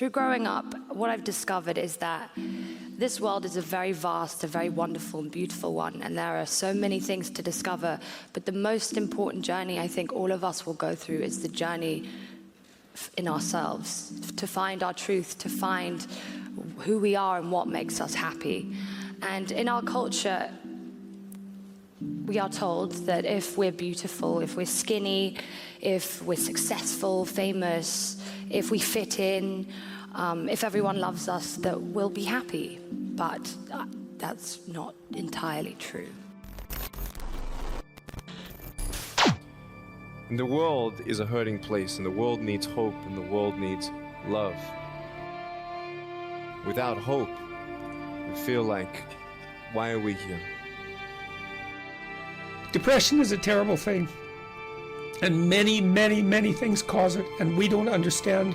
Through growing up, what I've discovered is that this world is a very vast, a very wonderful and beautiful one, and there are so many things to discover, but the most important journey I think all of us will go through is the journey in ourselves, to find our truth, to find who we are and what makes us happy. And in our culture, we are told that if we're beautiful, if we're skinny, if we're successful, famous, if we fit in, if everyone loves us, that we'll be happy. But that's not entirely true. And the world is a hurting place, and the world needs hope, and the world needs love. Without hope, we feel like, why are we here? Depression is a terrible thing, and many things cause it, and we don't understand.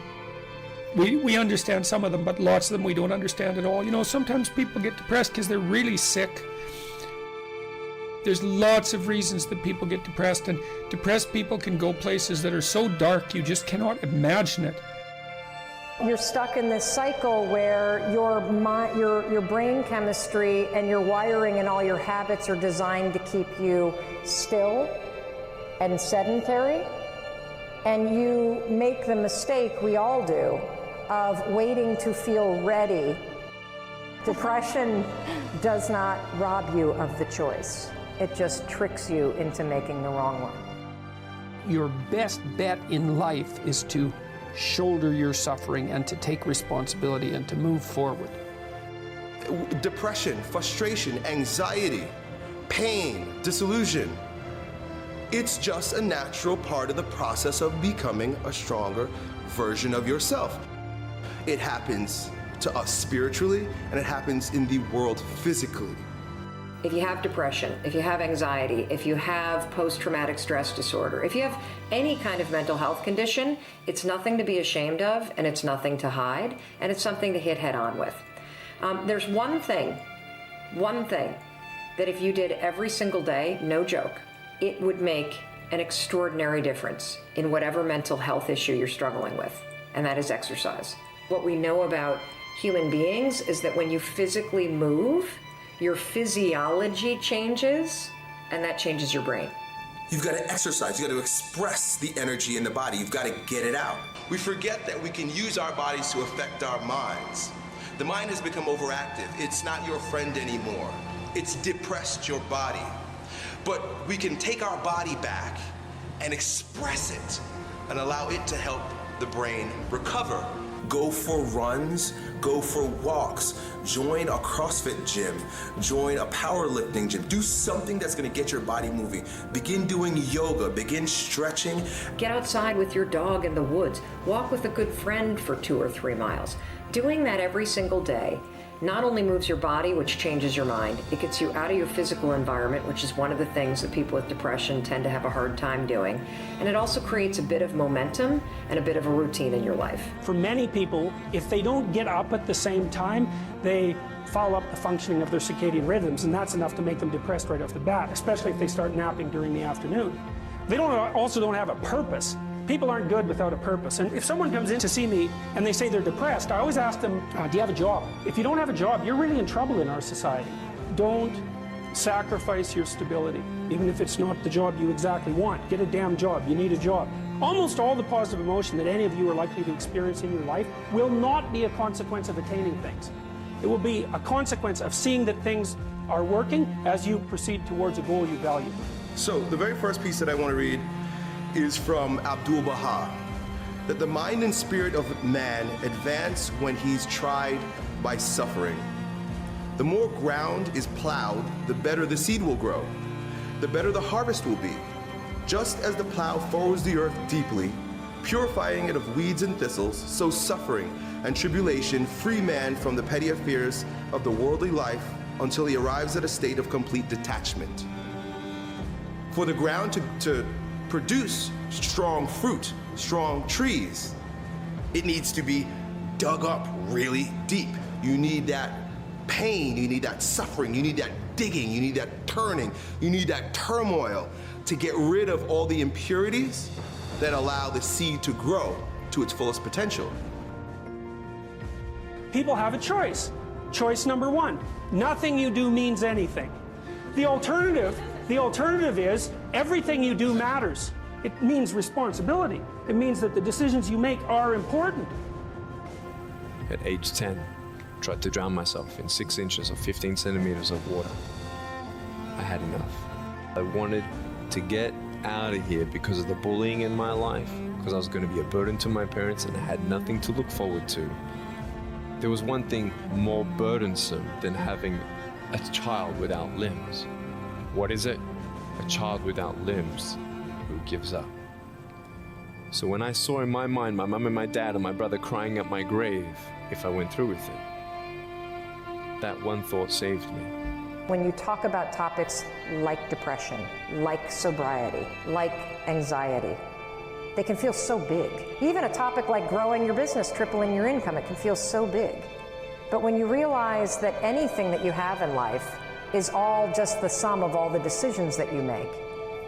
We understand some of them, but lots of them we don't understand at all. You know, sometimes people get depressed because they're really sick. There's lots of reasons that people get depressed, and depressed people can go places that are so dark you just cannot imagine it. You're stuck in this cycle where your brain chemistry and your wiring and all your habits are designed to keep you still and sedentary, and you make the mistake, we all do, of waiting to feel ready. Depression does not rob you of the choice. It just tricks you into making the wrong one. Your best bet in life is to shoulder your suffering and to take responsibility and to move forward. Depression, frustration, anxiety, pain, disillusion. It's just a natural part of the process of becoming a stronger version of yourself. It happens to us spiritually, and it happens in the world physically. If you have depression, if you have anxiety, if you have post-traumatic stress disorder, if you have any kind of mental health condition, it's nothing to be ashamed of, and it's nothing to hide, and it's something to hit head on with. There's one thing that if you did every single day, no joke, it would make an extraordinary difference in whatever mental health issue you're struggling with, and that is exercise. What we know about human beings is that when you physically move, your physiology changes, and that changes your brain. You've got to exercise, you've got to express the energy in the body, you've got to get it out. We forget that we can use our bodies to affect our minds. The mind has become overactive. It's not your friend anymore. It's depressed your body. But we can take our body back and express it and allow it to help the brain recover. Go for runs, go for walks, join a CrossFit gym, join a powerlifting gym. Do something that's gonna get your body moving. Begin doing yoga, begin stretching. Get outside with your dog in the woods. Walk with a good friend for 2 or 3 miles. Doing that every single day not only moves your body, which changes your mind, it gets you out of your physical environment, which is one of the things that people with depression tend to have a hard time doing. And it also creates a bit of momentum and a bit of a routine in your life. For many people, if they don't get up at the same time, they foul up the functioning of their circadian rhythms, and that's enough to make them depressed right off the bat, especially if they start napping during the afternoon. They also don't have a purpose. People aren't good without a purpose. And if someone comes in to see me and they say they're depressed, I always ask them, do you have a job? If you don't have a job, you're really in trouble in our society. Don't sacrifice your stability, even if it's not the job you exactly want. Get a damn job. You need a job. Almost all the positive emotion that any of you are likely to experience in your life will not be a consequence of attaining things. It will be a consequence of seeing that things are working as you proceed towards a goal you value. So the very first piece that I want to read is from Abdu'l-Baha, that the mind and spirit of man advance when he's tried by suffering. The more ground is plowed, the better the seed will grow, the better the harvest will be. Just as the plow furrows the earth deeply, purifying it of weeds and thistles, so suffering and tribulation free man from the petty affairs of the worldly life until he arrives at a state of complete detachment. For the ground to produce strong fruit, strong trees, it needs to be dug up really deep. You need that pain, you need that suffering, you need that digging, you need that turning, you need that turmoil to get rid of all the impurities that allow the seed to grow to its fullest potential. people have a choice. Choice number one, nothing you do means anything. The alternative is everything you do matters. It means responsibility. It means that the decisions you make are important. At age 10, tried to drown myself in 6 inches or 15 centimeters of water. I had enough. I wanted to get out of here because of the bullying in my life, because I was going to be a burden to my parents and I had nothing to look forward to. There was one thing more burdensome than having a child without limbs. What is it? A child without limbs who gives up. So when I saw in my mind my mom and my dad and my brother crying at my grave if I went through with it, that one thought saved me. When you talk about topics like depression, like sobriety, like anxiety, they can feel so big. Even a topic like growing your business, tripling your income, it can feel so big. But when you realize that anything that you have in life is all just the sum of all the decisions that you make,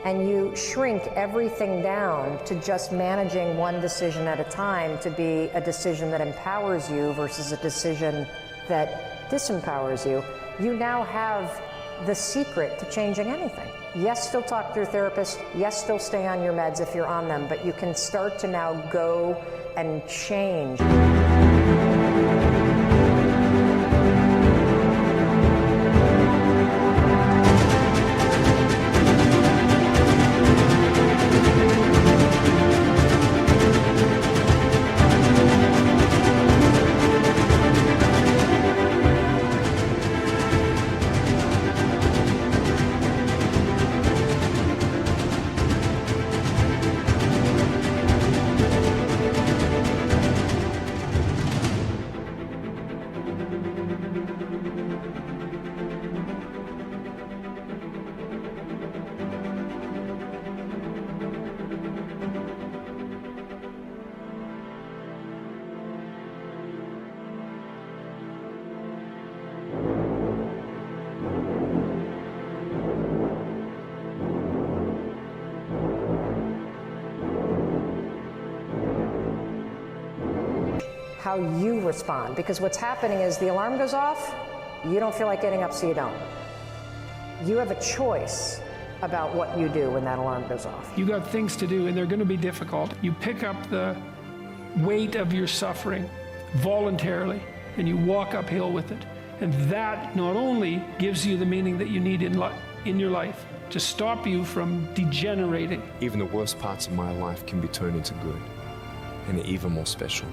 and you shrink everything down to just managing one decision at a time to be a decision that empowers you versus a decision that disempowers you, you now have the secret to changing anything. Yes, still talk to your therapist. Yes, still stay on your meds if you're on them, but you can start to now go and change. How you respond, because what's happening is the alarm goes off, you don't feel like getting up, so you don't. You have a choice about what you do when that alarm goes off. You got things to do and they're going to be difficult. You pick up the weight of your suffering voluntarily and you walk uphill with it. And that not only gives you the meaning that you need in your life to stop you from degenerating. Even the worst parts of my life can be turned into good and even more special.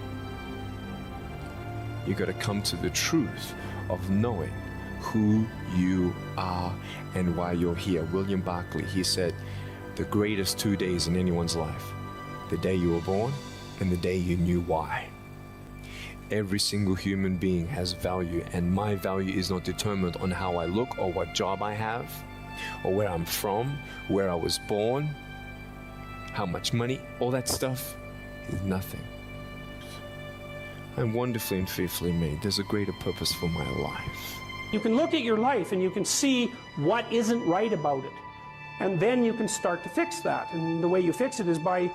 You got to come to the truth of knowing who you are and why you're here. William Barclay, he said, the greatest 2 days in anyone's life, the day you were born and the day you knew why. Every single human being has value, and my value is not determined on how I look or what job I have or where I'm from, where I was born, how much money, all that stuff is nothing. I'm wonderfully and fearfully made. There's a greater purpose for my life. You can look at your life and you can see what isn't right about it. And then you can start to fix that. And the way you fix it is by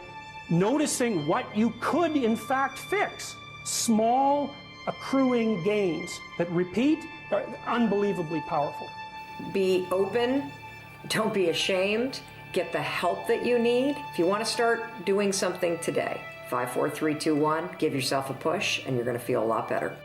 noticing what you could in fact fix. Small accruing gains that repeat are unbelievably powerful. Be open, don't be ashamed, get the help that you need. If you want to start doing something today, 5, 4, 3, 2, 1, give yourself a push and you're going to feel a lot better.